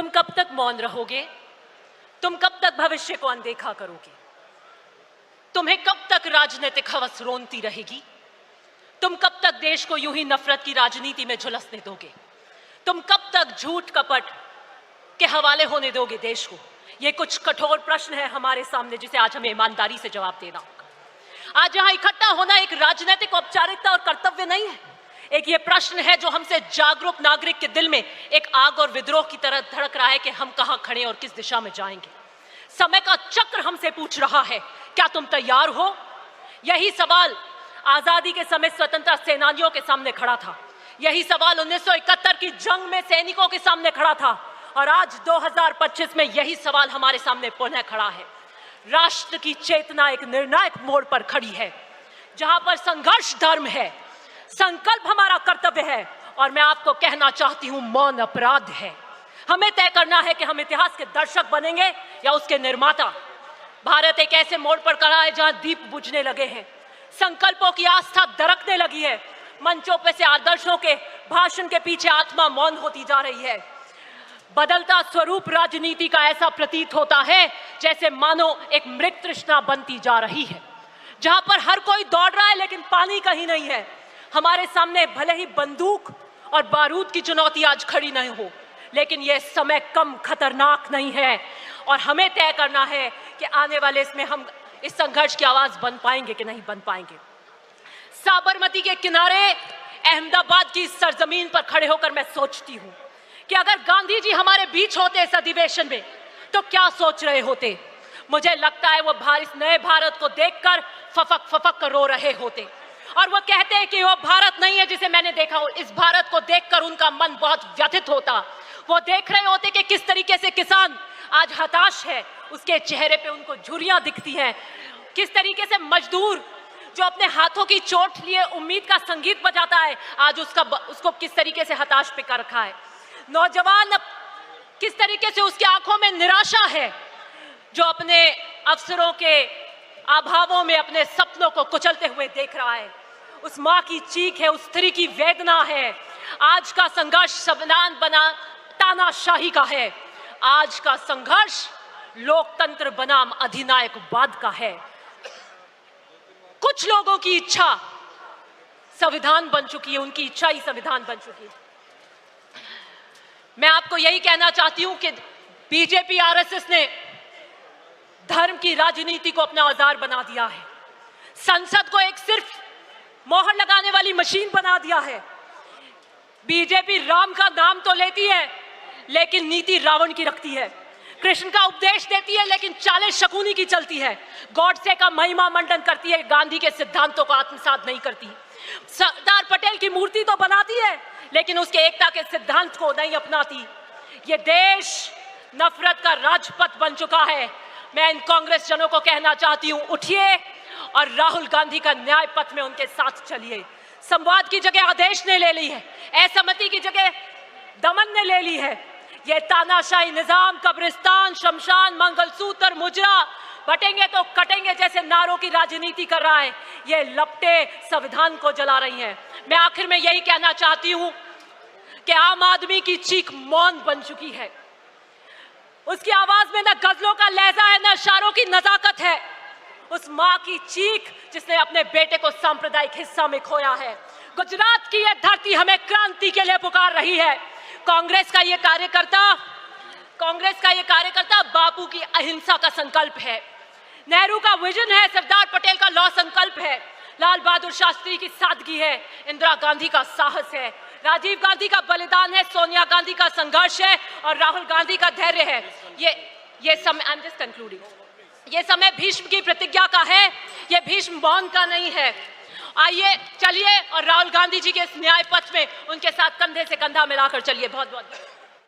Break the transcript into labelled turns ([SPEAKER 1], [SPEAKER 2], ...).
[SPEAKER 1] तुम कब तक मौन रहोगे? तुम कब तक भविष्य को अनदेखा करोगे? तुम्हें कब तक राजनीतिक हवस रोनती रहेगी? तुम कब तक देश को यूं ही नफरत की राजनीति में झुलसने दोगे? तुम कब तक झूठ कपट के हवाले होने दोगे देश को? ये कुछ कठोर प्रश्न है हमारे सामने, जिसे आज हमें ईमानदारी से जवाब देना होगा। आज यहाँ इकट्ठा होना एक राजनीतिक औपचारिकता और कर्तव्य नहीं है। एक ये प्रश्न है जो हमसे जागरूक नागरिक के दिल में एक आग और विद्रोह की तरह धड़क रहा है कि हम कहां खड़े और किस दिशा में जाएंगे। समय का चक्र हमसे पूछ रहा है, क्या तुम तैयार हो? यही सवाल आजादी के समय स्वतंत्रता सेनानियों के सामने खड़ा था। यही सवाल 1971 की जंग में सैनिकों के सामने खड़ा था और आज 2025 में यही सवाल हमारे सामने पुनः खड़ा है। राष्ट्र की चेतना एक निर्णायक मोड़ पर खड़ी है, जहां पर संघर्ष धर्म है, संकल्प हमारा कर्तव्य है और मैं आपको कहना चाहती हूं, मौन अपराध है। हमें तय करना है कि हम इतिहास के दर्शक बनेंगे या उसके निर्माता। भारत एक ऐसे मोड़ पर खड़ा है जहां दीप बुझने लगे हैं, संकल्पों की आस्था दरकने लगी है, मंचों पे से आदर्शों के भाषण के पीछे आत्मा मौन होती जा रही है। बदलता स्वरूप राजनीति का ऐसा प्रतीत होता है जैसे मानो एक मृग तृष्णा बनती जा रही है, जहां पर हर कोई दौड़ रहा है लेकिन पानी कहीं नहीं है। हमारे सामने भले ही बंदूक और बारूद की चुनौती आज खड़ी नहीं हो, लेकिन यह समय कम खतरनाक नहीं है और हमें तय करना है कि आने वाले इसमें हम इस संघर्ष की आवाज बन पाएंगे कि नहीं बन पाएंगे। साबरमती के किनारे अहमदाबाद की सरजमीन पर खड़े होकर मैं सोचती हूं कि अगर गांधी जी हमारे बीच होते इस अधिवेशन में तो क्या सोच रहे होते। मुझे लगता है वो इस नए भारत को देखकर फफक फफक कर रो रहे होते और वो कहते हैं कि वो भारत नहीं है जिसे मैंने देखा हो। इस भारत को देखकर उनका मन बहुत व्यथित होता। वो देख रहे होते कि किस तरीके से किसान आज हताश है, उसके चेहरे पे उनको झुर्रियां दिखती हैं। किस तरीके से मजदूर जो अपने हाथों की चोट लिए उम्मीद का संगीत बजाता है, आज उसको किस तरीके से हताश पे कर रखा है। नौजवान किस तरीके से उसकी आंखों में निराशा है, जो अपने अवसरों के अभावों में अपने सपनों को कुचलते हुए देख रहा है। उस माँ की चीख है, उस स्त्री की वेदना है। आज का संघर्ष संविधान बना तानाशाही का है। आज का संघर्ष लोकतंत्र बनाम अधिनायकवाद का है। कुछ लोगों की इच्छा संविधान बन चुकी है, उनकी इच्छा ही संविधान बन चुकी है। मैं आपको यही कहना चाहती हूं कि बीजेपी आरएसएस ने धर्म की राजनीति को अपना औजार बना दिया है। संसद को एक सिर्फ मोहर लगाने वाली मशीन बना दिया है। बीजेपी राम का नाम तो लेती है लेकिन नीति रावण की रखती है। कृष्ण का उपदेश देती है लेकिन चालें शकुनी की चलती है। गॉडसे का महिमा मंडन करती है, गांधी के सिद्धांतों को आत्मसात नहीं करती। सरदार पटेल की मूर्ति तो बनाती है लेकिन उसके एकता के सिद्धांत को नहीं अपनाती। ये देश नफरत का राजपथ बन चुका है। मैं इन कांग्रेस जनों को कहना चाहती हूं, उठिए और राहुल गांधी का न्याय पथ में उनके साथ चलिए। संवाद की जगह आदेश ने ले ली है, असहमति की जगह दमन ने ले ली है। यह तानाशाही निजाम कब्रिस्तान, शमशान, मंगलसूत्र, मुजरा, बटेंगे तो कटेंगे जैसे नारों की राजनीति कर रहा है। ये लपटे संविधान को जला रही हैं। मैं आखिर में यही कहना चाहती हूं कि आम आदमी की चीख मौन बन चुकी है। उसकी आवाज में न गजलों का लहजा है, न इशारों की नजाकत है। उस माँ की चीख जिसने अपने बेटे को सांप्रदायिक हिस्सा में खोया है। गुजरात की यह धरती हमें क्रांति के लिए पुकार रही है। कांग्रेस का ये कार्यकर्ता बापू की अहिंसा का संकल्प है, नेहरू का विजन है, सरदार पटेल का लौह संकल्प है, लाल बहादुर शास्त्री की सादगी है, इंदिरा गांधी का साहस है, राजीव गांधी का बलिदान है, सोनिया गांधी का संघर्ष है और राहुल गांधी का धैर्य है। ये समय, आई एम जस्ट कंक्लूडिंग, ये समय भीष्म की प्रतिज्ञा का है, ये भीष्म मौन का नहीं है। आइए चलिए और राहुल गांधी जी के इस न्याय पथ में उनके साथ कंधे से कंधा मिलाकर चलिए। बहुत बहुत